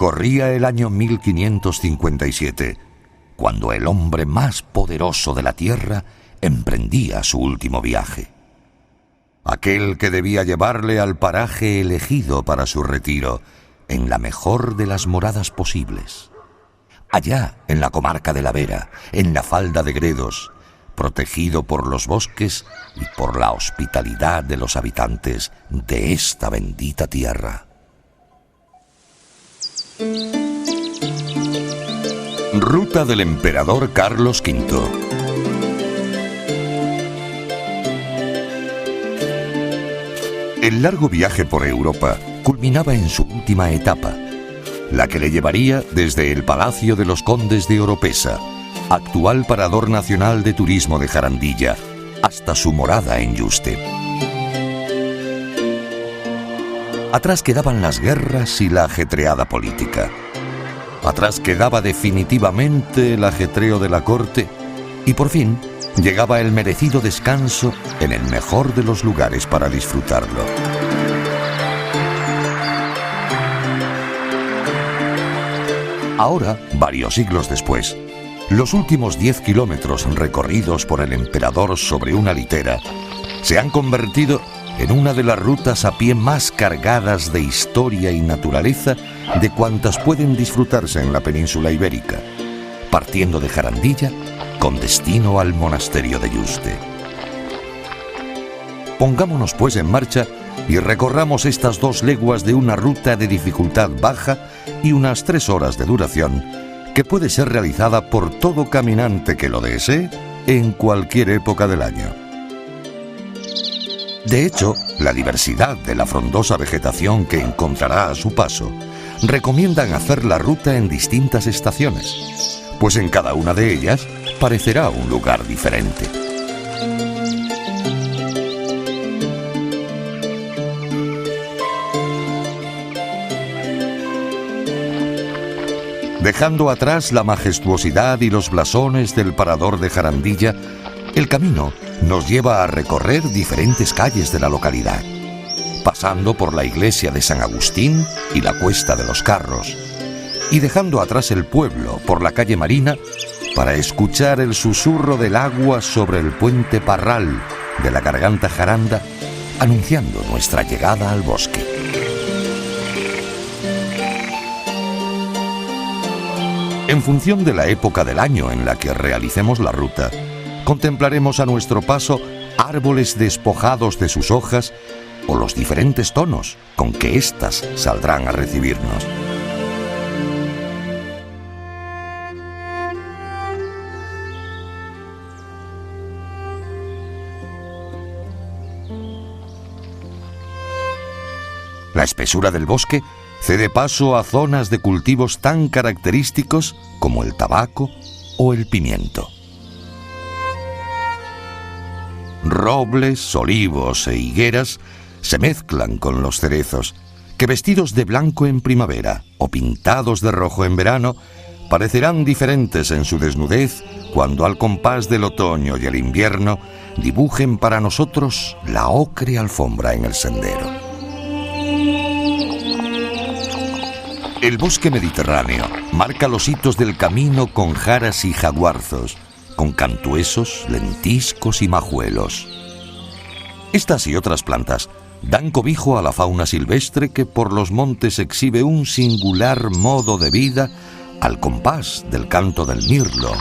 Corría el año 1557, cuando el hombre más poderoso de la tierra emprendía su último viaje. Aquel que debía llevarle al paraje elegido para su retiro, en la mejor de las moradas posibles. Allá, en la comarca de la Vera, en la falda de Gredos, protegido por los bosques y por la hospitalidad de los habitantes de esta bendita tierra. Ruta del emperador Carlos V. El largo viaje por Europa culminaba en su última etapa, la que le llevaría desde el Palacio de los Condes de Oropesa, actual Parador Nacional de Turismo de Jarandilla, hasta su morada en Yuste. Atrás quedaban las guerras y la ajetreada política. Atrás quedaba definitivamente el ajetreo de la corte y por fin llegaba el merecido descanso en el mejor de los lugares para disfrutarlo. Ahora, varios siglos después, los últimos 10 kilómetros recorridos por el emperador sobre una litera se han convertido en una de las rutas a pie más cargadas de historia y naturaleza de cuantas pueden disfrutarse en la península ibérica, partiendo de Jarandilla con destino al monasterio de Yuste. Pongámonos pues en marcha y recorramos estas 2 leguas de una ruta de dificultad baja y unas 3 horas de duración, que puede ser realizada por todo caminante que lo desee en cualquier época del año. De hecho, la diversidad de la frondosa vegetación que encontrará a su paso recomiendan hacer la ruta en distintas estaciones, pues en cada una de ellas parecerá un lugar diferente. Dejando atrás la majestuosidad y los blasones del Parador de Jarandilla, el camino nos lleva a recorrer diferentes calles de la localidad, pasando por la iglesia de San Agustín y la Cuesta de los Carros, y dejando atrás el pueblo por la calle Marina para escuchar el susurro del agua sobre el puente Parral de la Garganta Jaranda, anunciando nuestra llegada al bosque. En función de la época del año en la que realicemos la ruta, contemplaremos a nuestro paso árboles despojados de sus hojas o los diferentes tonos con que éstas saldrán a recibirnos. La espesura del bosque cede paso a zonas de cultivos tan característicos como el tabaco o el pimiento. Robles, olivos e higueras se mezclan con los cerezos, que vestidos de blanco en primavera o pintados de rojo en verano, parecerán diferentes en su desnudez cuando al compás del otoño y el invierno dibujen para nosotros la ocre alfombra en el sendero. El bosque mediterráneo marca los hitos del camino con jaras y jaguarzos, con cantuesos, lentiscos y majuelos. Estas y otras plantas dan cobijo a la fauna silvestre que por los montes exhibe un singular modo de vida al compás del canto del mirlo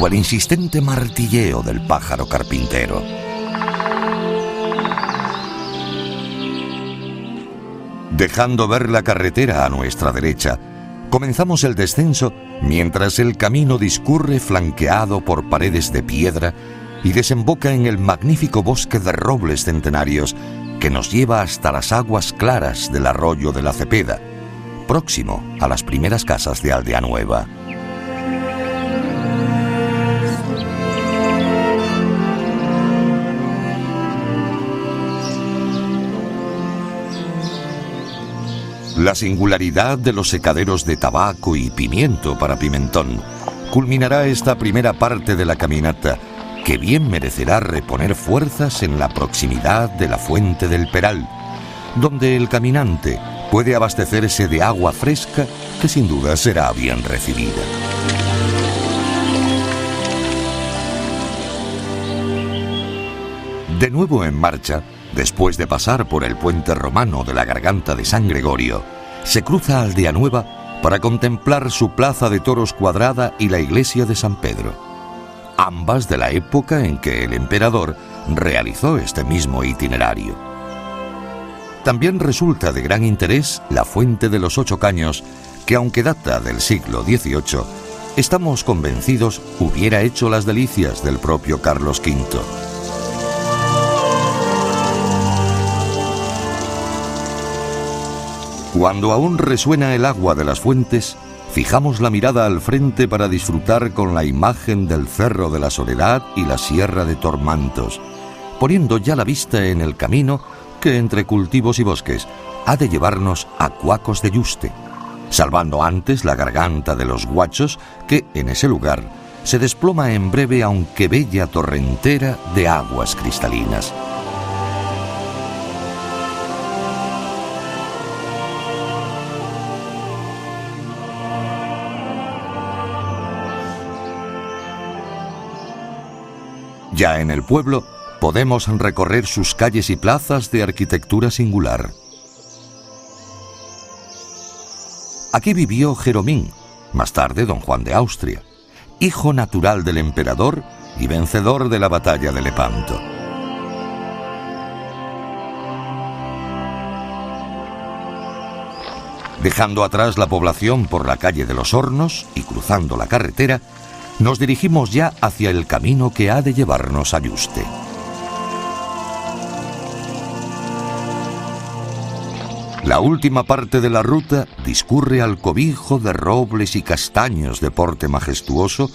o al insistente martilleo del pájaro carpintero. Dejando ver la carretera a nuestra derecha, comenzamos el descenso mientras el camino discurre flanqueado por paredes de piedra y desemboca en el magnífico bosque de robles centenarios que nos lleva hasta las aguas claras del arroyo de la Cepeda, próximo a las primeras casas de Aldea Nueva. La singularidad de los secaderos de tabaco y pimiento para Pimentón culminará esta primera parte de la caminata, que bien merecerá reponer fuerzas en la proximidad de la Fuente del Peral, donde el caminante puede abastecerse de agua fresca que sin duda será bien recibida. De nuevo en marcha, después de pasar por el puente romano de la Garganta de San Gregorio, se cruza Aldea Nueva para contemplar su plaza de toros cuadrada y la iglesia de San Pedro, ambas de la época en que el emperador realizó este mismo itinerario. También resulta de gran interés la Fuente de los Ocho Caños, que aunque data del siglo XVIII, estamos convencidos hubiera hecho las delicias del propio Carlos V. Cuando aún resuena el agua de las fuentes, fijamos la mirada al frente para disfrutar con la imagen del Cerro de la Soledad y la Sierra de Tormantos, poniendo ya la vista en el camino que entre cultivos y bosques ha de llevarnos a Cuacos de Yuste, salvando antes la garganta de los Guachos que en ese lugar se desploma en breve aunque bella torrentera de aguas cristalinas. Ya en el pueblo podemos recorrer sus calles y plazas de arquitectura singular. Aquí vivió Jeromín, más tarde don Juan de Austria, hijo natural del emperador y vencedor de la batalla de Lepanto. Dejando atrás la población por la calle de los Hornos y cruzando la carretera, nos dirigimos ya hacia el camino que ha de llevarnos a Yuste. La última parte de la ruta discurre al cobijo de robles y castaños de porte majestuoso,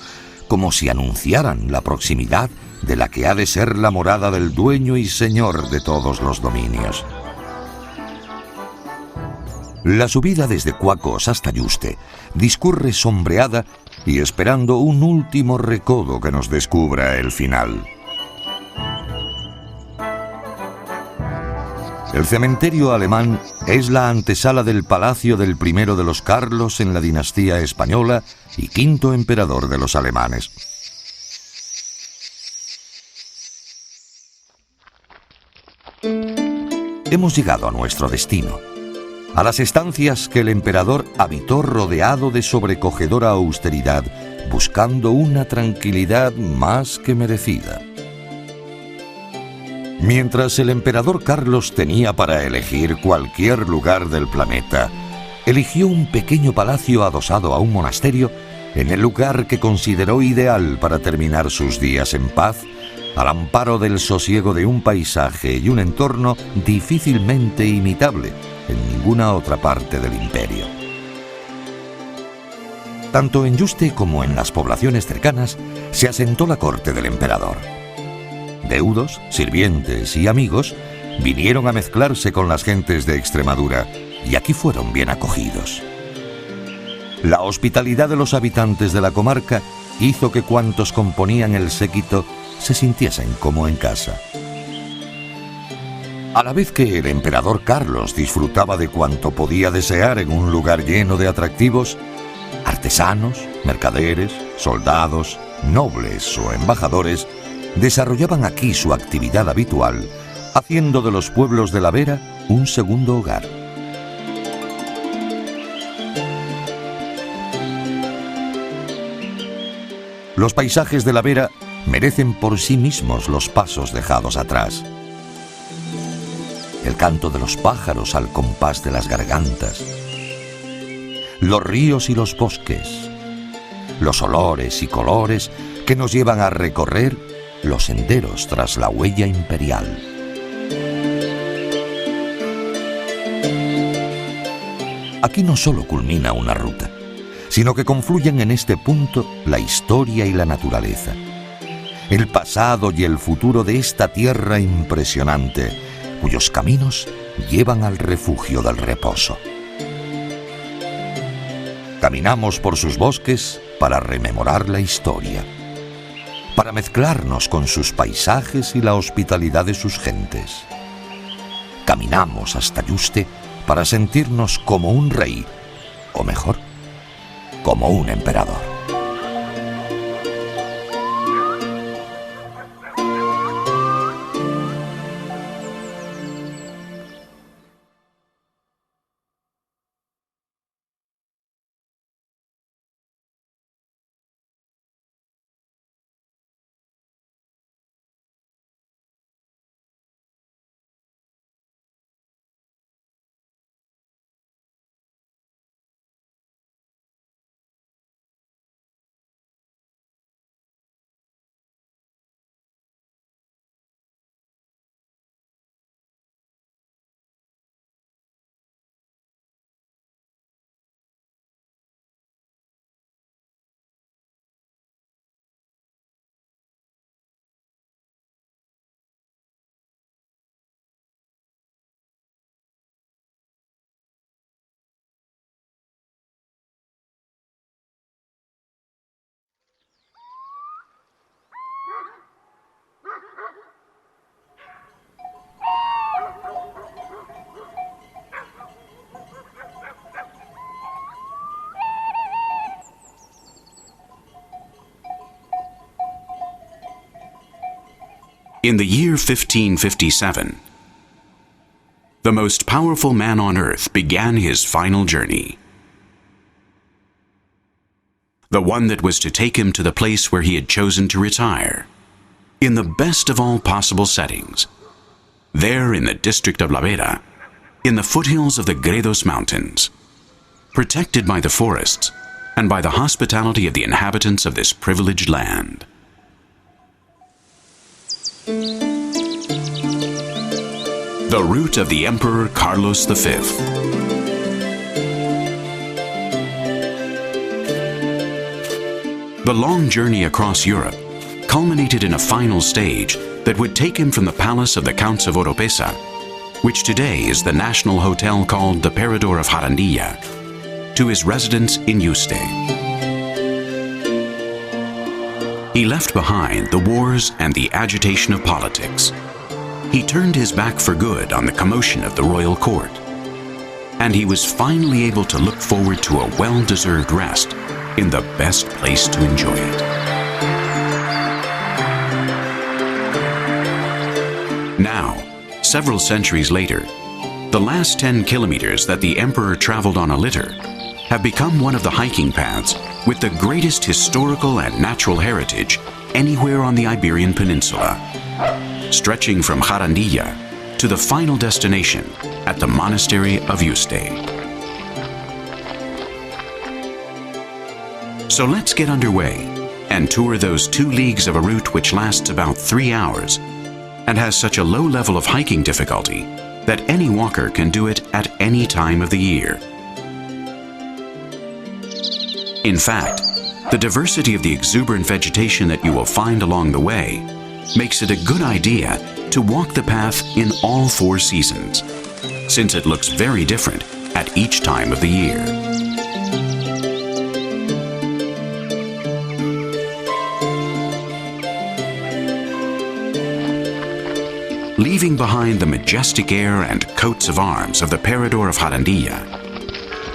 como si anunciaran la proximidad de la que ha de ser la morada del dueño y señor de todos los dominios. La subida desde Cuacos hasta Yuste discurre sombreada y esperando un último recodo que nos descubra el final. El cementerio alemán es la antesala del palacio del primero de los Carlos en la dinastía española y quinto emperador de los alemanes. Hemos llegado a nuestro destino, a las estancias que el emperador habitó rodeado de sobrecogedora austeridad, buscando una tranquilidad más que merecida. Mientras el emperador Carlos tenía para elegir cualquier lugar del planeta, eligió un pequeño palacio adosado a un monasterio en el lugar que consideró ideal para terminar sus días en paz, al amparo del sosiego de un paisaje y un entorno difícilmente imitable en ninguna otra parte del imperio. Tanto en Yuste como en las poblaciones cercanas se asentó la corte del emperador. Deudos, sirvientes y amigos vinieron a mezclarse con las gentes de Extremadura y aquí fueron bien acogidos. La hospitalidad de los habitantes de la comarca hizo que cuantos componían el séquito se sintiesen como en casa. A la vez que el emperador Carlos disfrutaba de cuanto podía desear en un lugar lleno de atractivos, artesanos, mercaderes, soldados, nobles o embajadores desarrollaban aquí su actividad habitual, haciendo de los pueblos de la Vera un segundo hogar. Los paisajes de la Vera merecen por sí mismos los pasos dejados atrás. El canto de los pájaros al compás de las gargantas, los ríos y los bosques, los olores y colores que nos llevan a recorrer los senderos tras la huella imperial. Aquí no solo culmina una ruta, sino que confluyen en este punto la historia y la naturaleza, el pasado y el futuro de esta tierra impresionante, cuyos caminos llevan al refugio del reposo. Caminamos por sus bosques para rememorar la historia, para mezclarnos con sus paisajes y la hospitalidad de sus gentes. Caminamos hasta Yuste para sentirnos como un rey, o mejor, como un emperador. In the year 1557, the most powerful man on earth began his final journey. The one that was to take him to the place where he had chosen to retire, in the best of all possible settings, there in the district of La Vera, in the foothills of the Gredos Mountains, protected by the forests and by the hospitality of the inhabitants of this privileged land. The route of the Emperor Carlos V. The long journey across Europe culminated in a final stage that would take him from the palace of the Counts of Oropesa, which today is the national hotel called the Parador of Jarandilla, to his residence in Yuste. He left behind the wars and the agitation of politics. He turned his back for good on the commotion of the royal court, and he was finally able to look forward to a well-deserved rest in the best place to enjoy it. Now, several centuries later, the last 10 kilometers that the emperor traveled on a litter have become one of the hiking paths with the greatest historical and natural heritage anywhere on the Iberian Peninsula, stretching from Jarandilla to the final destination at the monastery of Yuste. So let's get underway and tour those 2 leagues of a route which lasts about 3 hours and has such a low level of hiking difficulty that any walker can do it at any time of the year. In fact, the diversity of the exuberant vegetation that you will find along the way makes it a good idea to walk the path in all 4 seasons, since it looks very different at each time of the year. Leaving behind the majestic air and coats of arms of the Parador of Jarandilla,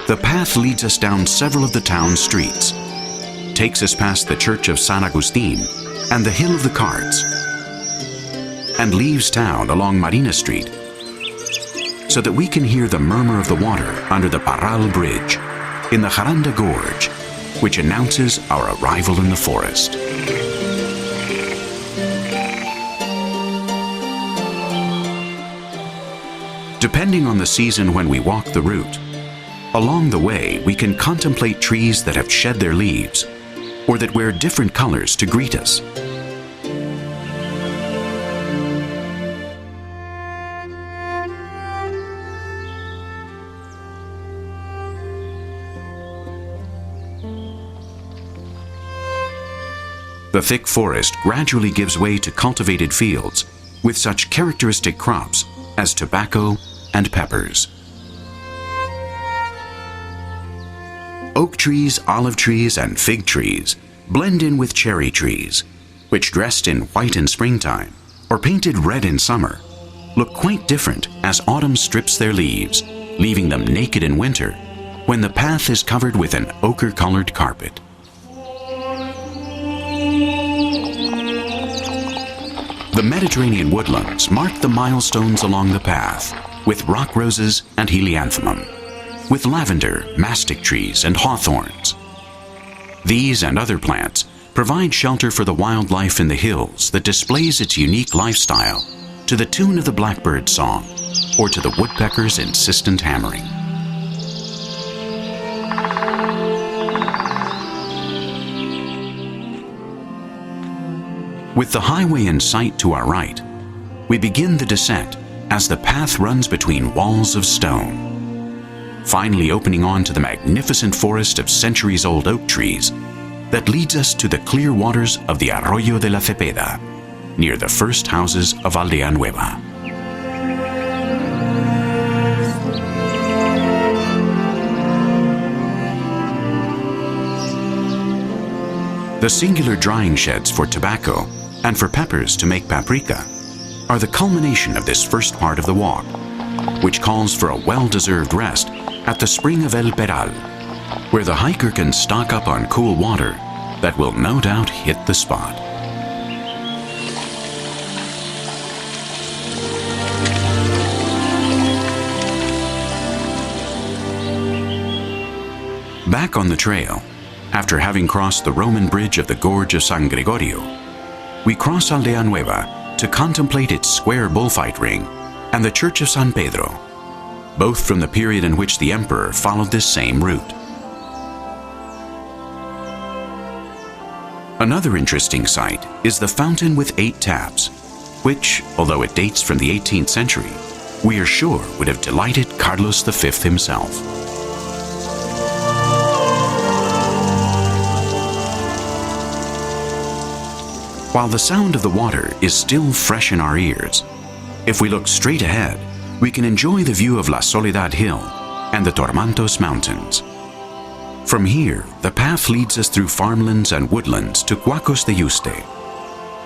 the path leads us down several of the town's streets, takes us past the church of San Agustin and the Hill of the Carts, and leaves town along Marina Street so that we can hear the murmur of the water under the Parral Bridge in the Jaranda Gorge, which announces our arrival in the forest. Depending on the season when we walk the route, along the way we can contemplate trees that have shed their leaves or that wear different colors to greet us. The thick forest gradually gives way to cultivated fields with such characteristic crops as tobacco and peppers. Oak trees, olive trees, and fig trees blend in with cherry trees, which, dressed in white in springtime or painted red in summer, look quite different as autumn strips their leaves, leaving them naked in winter, when the path is covered with an ochre-colored carpet. The Mediterranean woodlands mark the milestones along the path, with rock roses and helianthemum, with lavender, mastic trees, and hawthorns. These and other plants provide shelter for the wildlife in the hills that displays its unique lifestyle to the tune of the blackbird's song or to the woodpecker's insistent hammering. With the highway in sight to our right, we begin the descent as the path runs between walls of stone, finally opening on to the magnificent forest of centuries-old oak trees that leads us to the clear waters of the Arroyo de la Cepeda, near the first houses of Aldea Nueva. The singular drying sheds for tobacco and for peppers to make paprika are the culmination of this first part of the walk, which calls for a well-deserved rest at the spring of El Peral, where the hiker can stock up on cool water that will no doubt hit the spot. Back on the trail, after having crossed the Roman bridge of the Gorge of San Gregorio, we cross Aldea Nueva to contemplate its square bullfight ring and the Church of San Pedro, both from the period in which the emperor followed this same route. Another interesting sight is the fountain with 8 taps, which, although it dates from the 18th century, we are sure would have delighted Carlos V himself. While the sound of the water is still fresh in our ears, if we look straight ahead, we can enjoy the view of La Soledad Hill and the Tormantos Mountains. From here, the path leads us through farmlands and woodlands to Cuacos de Yuste.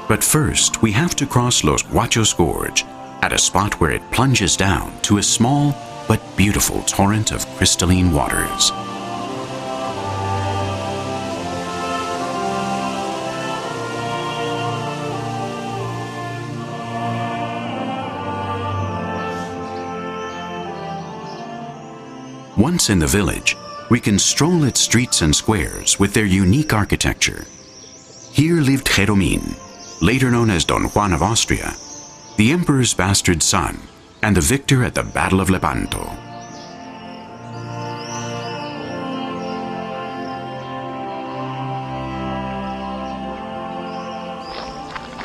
But first, we have to cross Los Guachos Gorge at a spot where it plunges down to a small but beautiful torrent of crystalline waters. Once in the village, we can stroll its streets and squares with their unique architecture. Here lived Jeromin, later known as Don Juan of Austria, the emperor's bastard son and the victor at the Battle of Lepanto.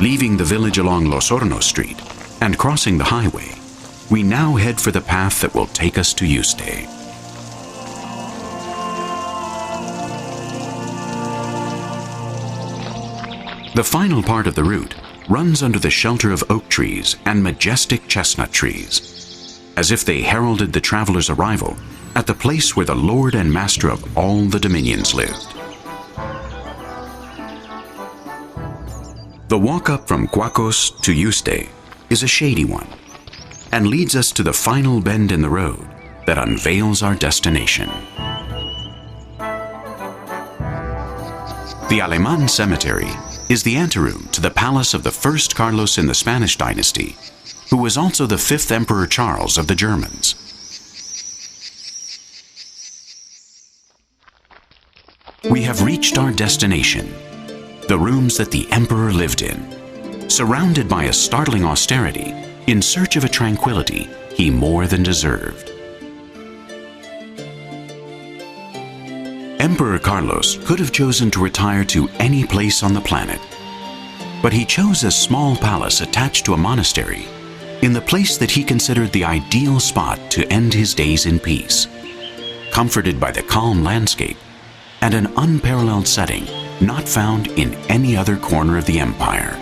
Leaving the village along Los Hornos Street and crossing the highway, we now head for the path that will take us to Yuste. The final part of the route runs under the shelter of oak trees and majestic chestnut trees, as if they heralded the traveler's arrival at the place where the lord and master of all the dominions lived. The walk up from Cuacos to Yuste is a shady one and leads us to the final bend in the road that unveils our destination. The Aleman Cemetery is the anteroom to the palace of the first Carlos in the Spanish dynasty, who was also the 5th Emperor Charles of the Germans. We have reached our destination, the rooms that the emperor lived in, surrounded by a startling austerity in search of a tranquility he more than deserved. Emperor Carlos could have chosen to retire to any place on the planet, but he chose a small palace attached to a monastery in the place that he considered the ideal spot to end his days in peace, comforted by the calm landscape and an unparalleled setting not found in any other corner of the empire.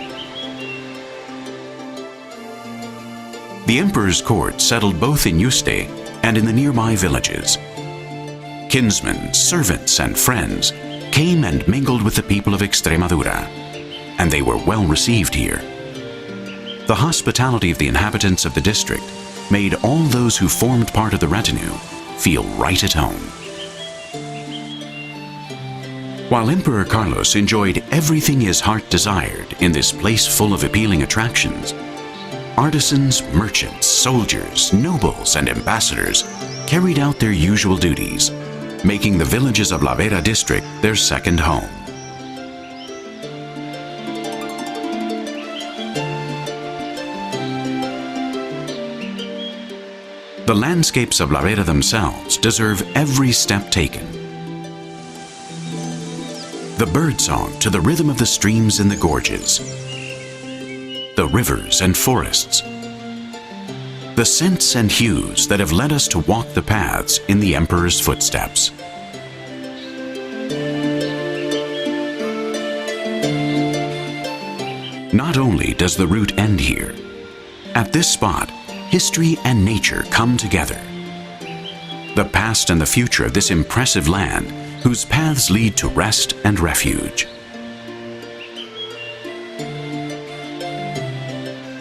The emperor's court settled both in Yuste and in the nearby villages. Kinsmen, servants, and friends came and mingled with the people of Extremadura, and they were well received here. The hospitality of the inhabitants of the district made all those who formed part of the retinue feel right at home. While Emperor Carlos enjoyed everything his heart desired in this place full of appealing attractions, artisans, merchants, soldiers, nobles, and ambassadors carried out their usual duties, making the villages of La Vera district their second home. The landscapes of La Vera themselves deserve every step taken. The birdsong to the rhythm of the streams in the gorges, the rivers and forests, the scents and hues that have led us to walk the paths in the Emperor's footsteps. Not only does the route end here, at this spot, history and nature come together. The past and the future of this impressive land, whose paths lead to rest and refuge.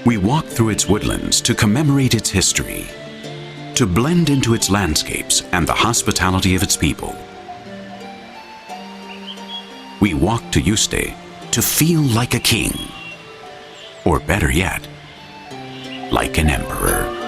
We walk through its woodlands to commemorate its history, to blend into its landscapes and the hospitality of its people. We walk to Yuste to feel like a king, or better yet, like an emperor.